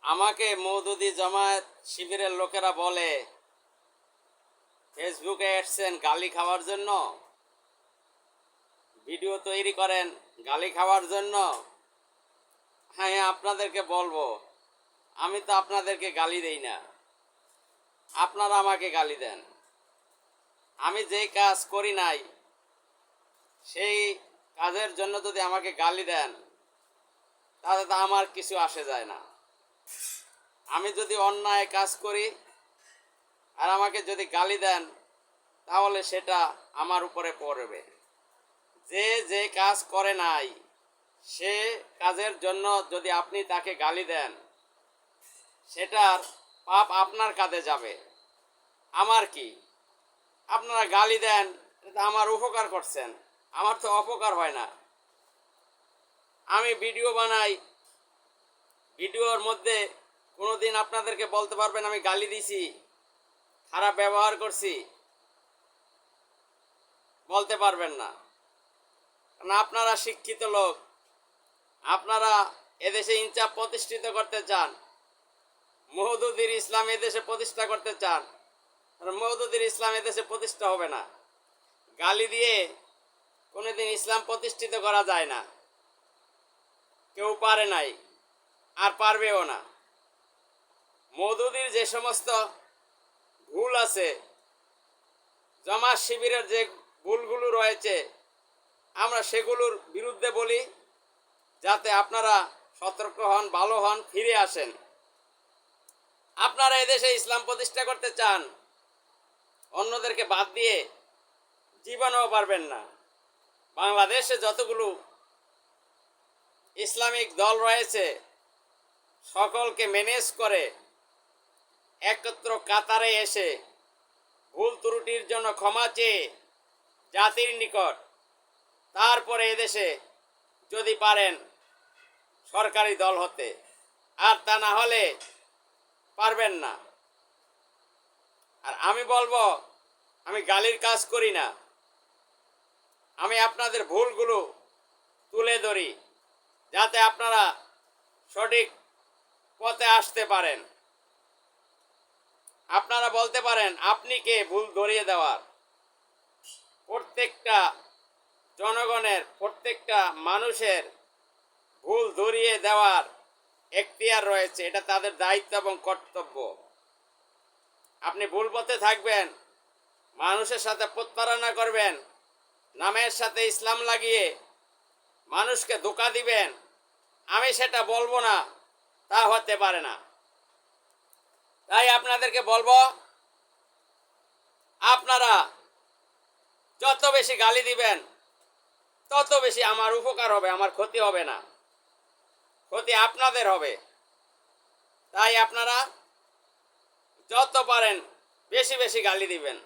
আমাকে মওদুদি জামায়াত শিবিরের লোকেরা বলে ফেসবুকে এসছেন গালি খাওয়ার জন্য, ভিডিও তৈরি করেন গালি খাওয়ার জন্য। হ্যাঁ, আপনাদেরকে বলবো, আমি তো আপনাদেরকে গালি দেই না, আপনারা আমাকে গালি দেন। আমি যেই কাজ করি নাই সেই কাজের জন্য যদি আমাকে গালি দেন তাহলে তো আমার কিছু আসে যায় না। আমি যদি অন্যায় কাজ করি আর আমাকে যদি গালি দেন তাহলে সেটা আমার উপরে পড়বে। যে যে কাজ করে নাই সে কাজের জন্য যদি আপনি তাকে গালি দেন সেটার পাপ আপনার কাঁধে যাবে। আমার কি? আপনারা গালি দেন, এটা আমার উপকার করছেন, আমার তো অপকার হয় না। আমি ভিডিও বানাই, ভিডিওর মধ্যে কোনোদিন আপনাদেরকে বলতে পারবেন আমি গালি দিছি, খারাপ ব্যবহার করছি? বলতে পারবেন না। কারণ আপনারা শিক্ষিত লোক, আপনারা এদেশে ইনসাফ প্রতিষ্ঠিত করতে চান, মওদুদির ইসলাম এদেশে প্রতিষ্ঠা করতে চান। মওদুদির ইসলাম এদেশে প্রতিষ্ঠা হবে না। গালি দিয়ে কোনোদিন ইসলাম প্রতিষ্ঠিত করা যায় না, কেউ পারে নাই আর পারবেও না। মওদুদির যে সমস্ত ভুল আছে, জামাত শিবিরের যে ভুলগুলো রয়েছে, আমরা সেগুলোর বিরুদ্ধে বলি যাতে আপনারা সতর্ক হন, ভালো হন, ফিরে আসেন। আপনারা এদেশে ইসলাম প্রতিষ্ঠা করতে চান, অন্যদেরকে বাদ দিয়ে জীবনেও পারবেন না। বাংলাদেশে যতগুলো ইসলামিক দল রয়েছে সকলকে ম্যানেজ করে একত্র কাতারে এসে ভুল ত্রুটির জন্য ক্ষমা চেয়ে জাতির নিকট তারপরে এদেশে যদি পারেন সরকারি দল হতে, আর তা না হলে পারবেন না। আর আমি বলবো, আমি গালির কাজ করি না, আমি আপনাদের ভুলগুলো তুলে ধরি যাতে আপনারা সঠিক পথে আসতে পারেন। আপনারা বলতে পারেন আপনি কে ভুল ধরিয়ে দেওয়ার? প্রত্যেকটা জনগণের, প্রত্যেকটা মানুষের ভুল ধরিয়ে দেওয়ার এখতিয়ার রয়েছে, এটা তাদের দায়িত্ব এবং কর্তব্য। আপনি ভুল পথে থাকবেন, মানুষের সাথে প্রতারণা করবেন, নামের সাথে ইসলাম লাগিয়ে মানুষকে ধোঁকা দিবেন, আমি সেটা বলবো না, তা হতে পারে না। তাই আপনাদেরকে বলবো, আপনারা যত বেশি গালি দিবেন তত বেশি আমার উপকার হবে, আমার ক্ষতি হবে না, ক্ষতি আপনাদের হবে। তাই আপনারা যত পারেন বেশি বেশি গালি দিবেন।